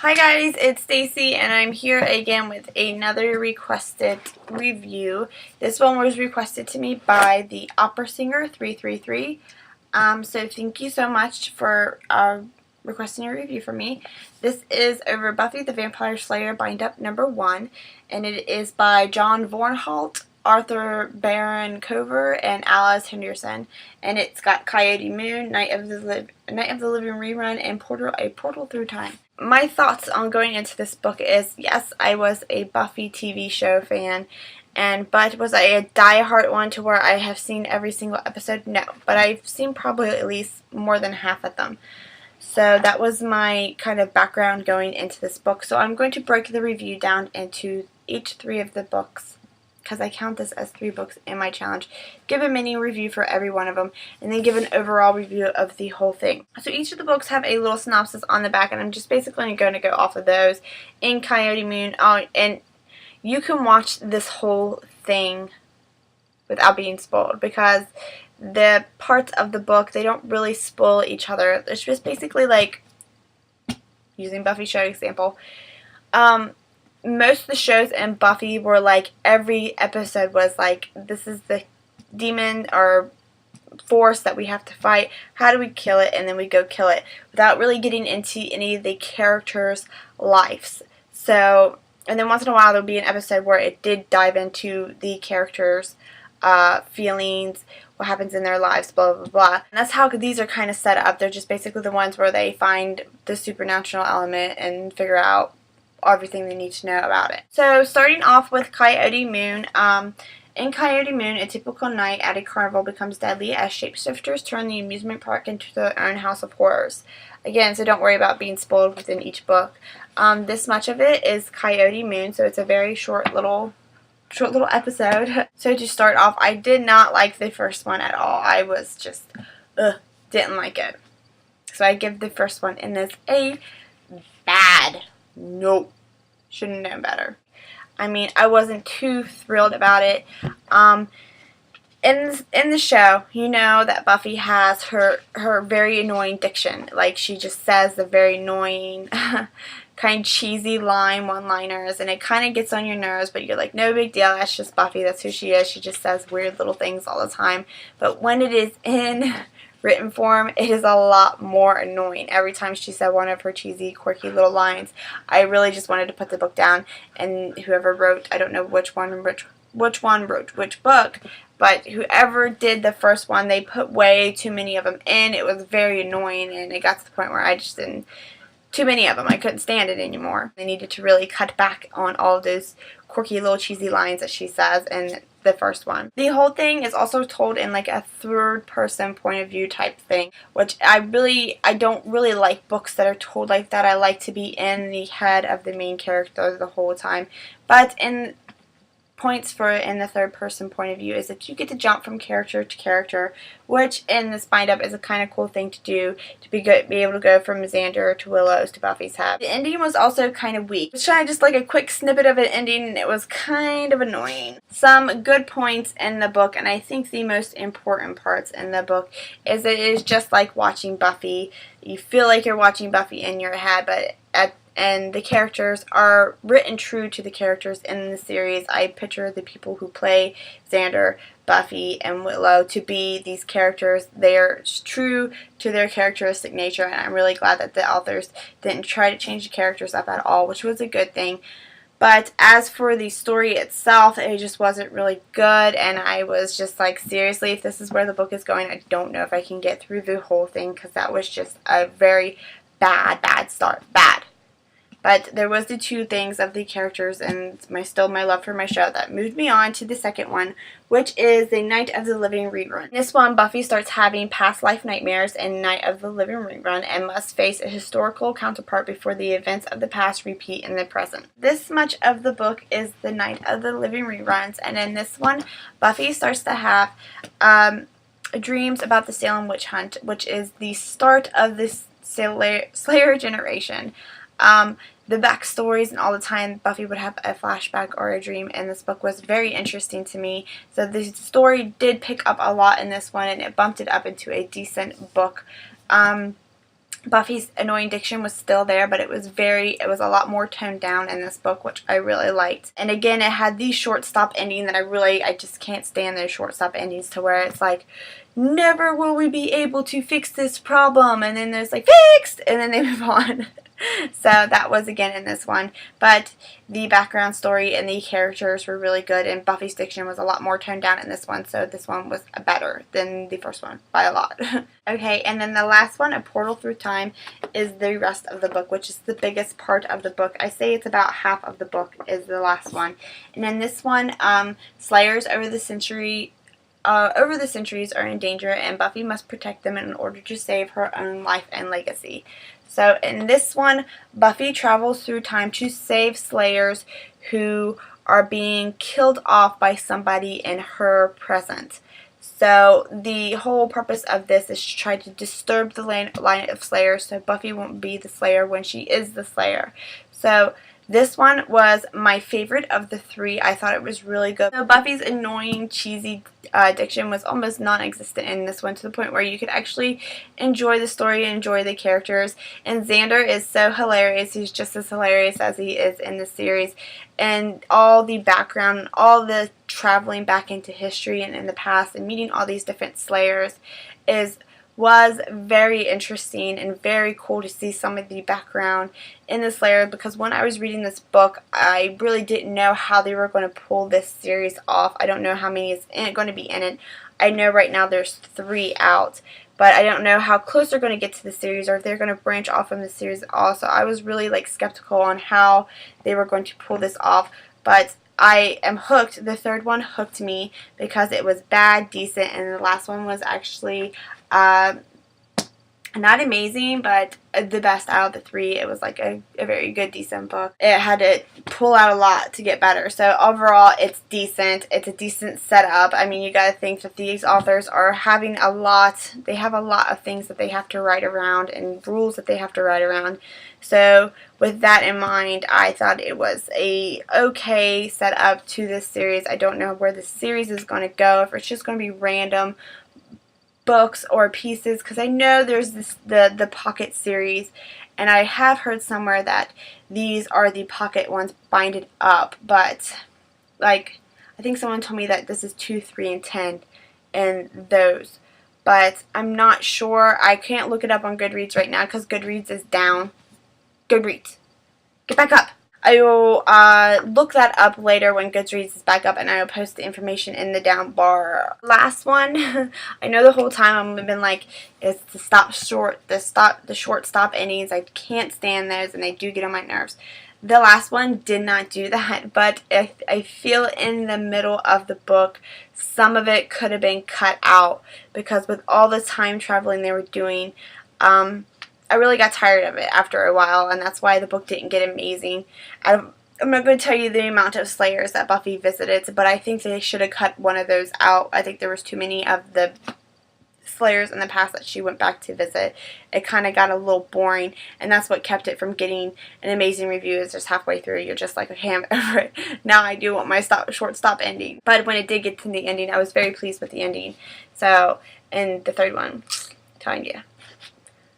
Hi guys, it's Stacy and I'm here again with another requested review. This one was requested to me by the Opera Singer 333. So thank you so much for requesting a review from me. This is over Buffy the Vampire Slayer Bind Up #1, and it is by John Vornholt, Arthur Byron and Alice Henderson, and it's got Coyote Moon, Night of the Living Rerun, and A Portal Through Time. My thoughts on going into this book is, yes, I was a Buffy TV show fan, but was I a die-hard one to where I have seen every single episode? No, but I've seen probably at least more than half of them. So that was my kind of background going into this book. So I'm going to break the review down into each 3 of the books, because I count this as 3 books in my challenge, give a mini review for every one of them, and then give an overall review of the whole thing. So each of the books have a little synopsis on the back, and I'm just basically going to go off of those. In Coyote Moon, and you can watch this whole thing without being spoiled, because the parts of the book, they don't really spoil each other. It's just basically like, using Buffy show example, most of the shows in Buffy were like, every episode was like, this is the demon or force that we have to fight, how do we kill it, and then we go kill it, without really getting into any of the characters' lives. So, and then once in a while there would be an episode where it did dive into the characters' feelings, what happens in their lives, blah blah blah. And that's how these are kind of set up. They're just basically the ones where they find the supernatural element and figure out everything they need to know about it. So starting off with Coyote Moon, in Coyote Moon, a typical night at a carnival becomes deadly as shapeshifters turn the amusement park into their own house of horrors. Again, so don't worry about being spoiled within each book. This much of it is Coyote Moon, so it's a very short little episode. So to start off, I did not like the first one at all. I was just, didn't like it. So I give the first one in this a bad. Nope. Shouldn't have known better. I mean, I wasn't too thrilled about it. In the show, you know that Buffy has her very annoying diction. Like, she just says the very annoying, kind of cheesy one-liners, and it kind of gets on your nerves, but you're like, no big deal, that's just Buffy, that's who she is. She just says weird little things all the time. But when it is in written form, it is a lot more annoying. Every time she said one of her cheesy, quirky little lines, I really just wanted to put the book down, and whoever wrote, I don't know which one wrote which book, but whoever did the first one, they put way too many of them in. It was very annoying, and it got to the point where I just didn't, too many of them, I couldn't stand it anymore. They needed to really cut back on all of those quirky little cheesy lines that she says in the first one. The whole thing is also told in like a third-person point of view type thing, which I don't really like books that are told like that. I like to be in the head of the main character the whole time. But in points for in the third-person point of view is that you get to jump from character to character, which in this bind-up is a kind of cool thing to do, to be able to go from Xander to Willow's to Buffy's head. The ending was also kind of weak. It was kind of just like a quick snippet of an ending, and it was kind of annoying. Some good points in the book, and I think the most important parts in the book, is that it is just like watching Buffy. You feel like you're watching Buffy in your head, but and the characters are written true to the characters in the series. I picture the people who play Xander, Buffy, and Willow to be these characters. They are true to their characteristic nature, and I'm really glad that the authors didn't try to change the characters up at all, which was a good thing. But as for the story itself, it just wasn't really good, and I was just like, seriously, if this is where the book is going, I don't know if I can get through the whole thing, because that was just a very bad start. Bad. But there was the 2 things of the characters and still my love for my show that moved me on to the second one, which is the Night of the Living Rerun. In this one, Buffy starts having past life nightmares in Night of the Living Rerun and must face a historical counterpart before the events of the past repeat in the present. This much of the book is the Night of the Living Reruns, and in this one, Buffy starts to have dreams about the Salem witch hunt, which is the start of this Slayer generation. The backstories and all the time Buffy would have a flashback or a dream in this book was very interesting to me. So the story did pick up a lot in this one, and it bumped it up into a decent book. Buffy's annoying diction was still there, but it was a lot more toned down in this book, which I really liked. And again, it had the short stop ending that I just can't stand those short stop endings, to where it's like, never will we be able to fix this problem, and then there's like, fixed, and then they move on. So that was again in this one, but the background story and the characters were really good, and Buffy's diction was a lot more toned down in this one, so this one was better than the first one by a lot. Okay, and then the last one, A Portal Through Time, is the rest of the book, which is the biggest part of the book. I say it's about half of the book is the last one. And in this one, Slayers over the centuries are in danger, and Buffy must protect them in order to save her own life and legacy. So in this one, Buffy travels through time to save Slayers who are being killed off by somebody in her present. So the whole purpose of this is to try to disturb the line of Slayers so Buffy won't be the Slayer when she is the Slayer. So this one was my favorite of the three. I thought it was really good. So Buffy's annoying, cheesy diction was almost non-existent in this one, to the point where you could actually enjoy the story and enjoy the characters. And Xander is so hilarious. He's just as hilarious as he is in the series. And all the background, all the traveling back into history and in the past and meeting all these different Slayers was very interesting and very cool to see some of the background in the Slayer, because when I was reading this book, I really didn't know how they were going to pull this series off. I don't know how many is going to be in it. I know right now there's 3 out, but I don't know how close they're going to get to the series, or if they're going to branch off from the series also. I was really skeptical on how they were going to pull this off, but I am hooked. The third one hooked me because it was bad, decent, and the last one was actually not amazing, but the best out of the 3. It was like a very good, decent book. It had to pull out a lot to get better. So overall, it's decent. It's a decent setup. I mean, you got to think that these authors are having they have a lot of things that they have to write around and rules that they have to write around. So with that in mind, I thought it was a okay setup to this series. I don't know where the series is going to go, if it's just going to be random books or pieces, because I know there's the pocket series, and I have heard somewhere that these are the pocket ones binded up, but I think someone told me that this is 2, 3, and 10 and those, but I'm not sure. I can't look it up on Goodreads right now because Goodreads is down. Goodreads, get back up. I will look that up later when Goodreads is back up, and I will post the information in the down bar. Last one, I know the whole time I've been like, it's the short stop endings. I can't stand those, and they do get on my nerves. The last one did not do that, but I feel in the middle of the book, some of it could have been cut out, because with all the time traveling they were doing, I really got tired of it after a while, and that's why the book didn't get amazing. I'm not going to tell you the amount of Slayers that Buffy visited, but I think they should have cut one of those out. I think there was too many of the Slayers in the past that she went back to visit. It kind of got a little boring, and that's what kept it from getting an amazing review. Is just halfway through, you're just like, okay, I'm over it. Now I do want my short stop ending. But when it did get to the ending, I was very pleased with the ending. So, and the third one, I'm telling you.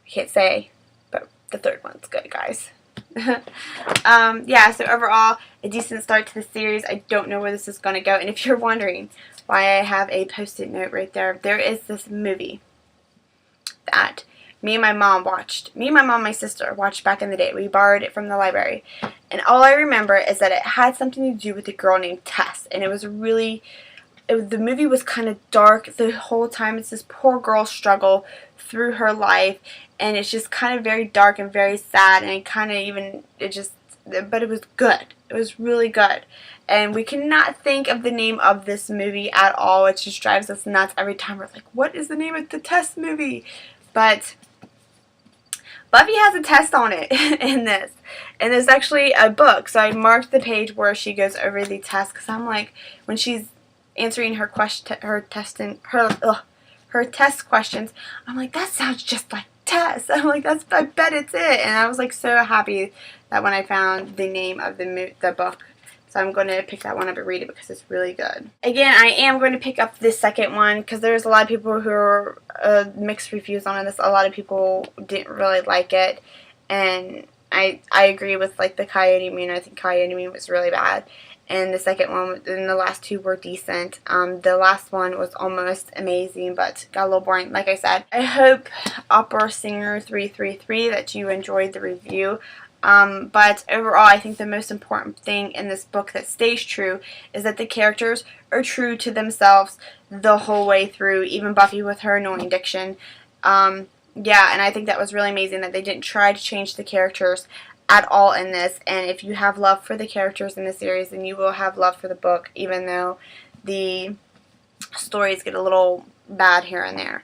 Can't say, but the third one's good, guys. Yeah, so overall, a decent start to the series. I don't know where this is going to go, and if you're wondering why I have a post-it note right there, there is this movie that me and my mom and my sister watched back in the day. We borrowed it from the library, and all I remember is that it had something to do with a girl named Tess, and it was really... the movie was kind of dark the whole time. It's this poor girl's struggle through her life, and it's just kind of very dark and very sad, and but it was good. It was really good, and we cannot think of the name of this movie at all. It just drives us nuts every time. We're like, what is the name of the test movie? But Buffy has a test on it in this, and there's actually a book, so I marked the page where she goes over the test, because I'm like, when she's answering her test questions, I'm like, that sounds just like Tess. I'm like, I bet it's it. And I was like so happy that when I found the name of the book, So I'm going to pick that one up and read it because it's really good. Again, I am going to pick up this second one because there's a lot of people who are mixed reviews on this. A lot of people didn't really like it. And I agree with like the Coyote Moon. I think Coyote Moon was really bad. And the second one, and the last two were decent. The last one was almost amazing, but got a little boring. Like I said, I hope Opera Singer 333 that you enjoyed the review. But overall, I think the most important thing in this book that stays true is that the characters are true to themselves the whole way through, even Buffy with her annoying diction. Yeah, and I think that was really amazing that they didn't try to change the characters at all in this. And if you have love for the characters in the series, then you will have love for the book, even though the stories get a little bad here and there.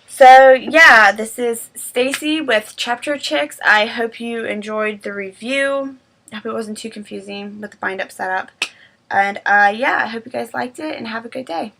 So yeah, this is Stacy with Chapter Chicks. I hope you enjoyed the review. I hope it wasn't too confusing with the bind-up setup. And yeah, I hope you guys liked it, and have a good day.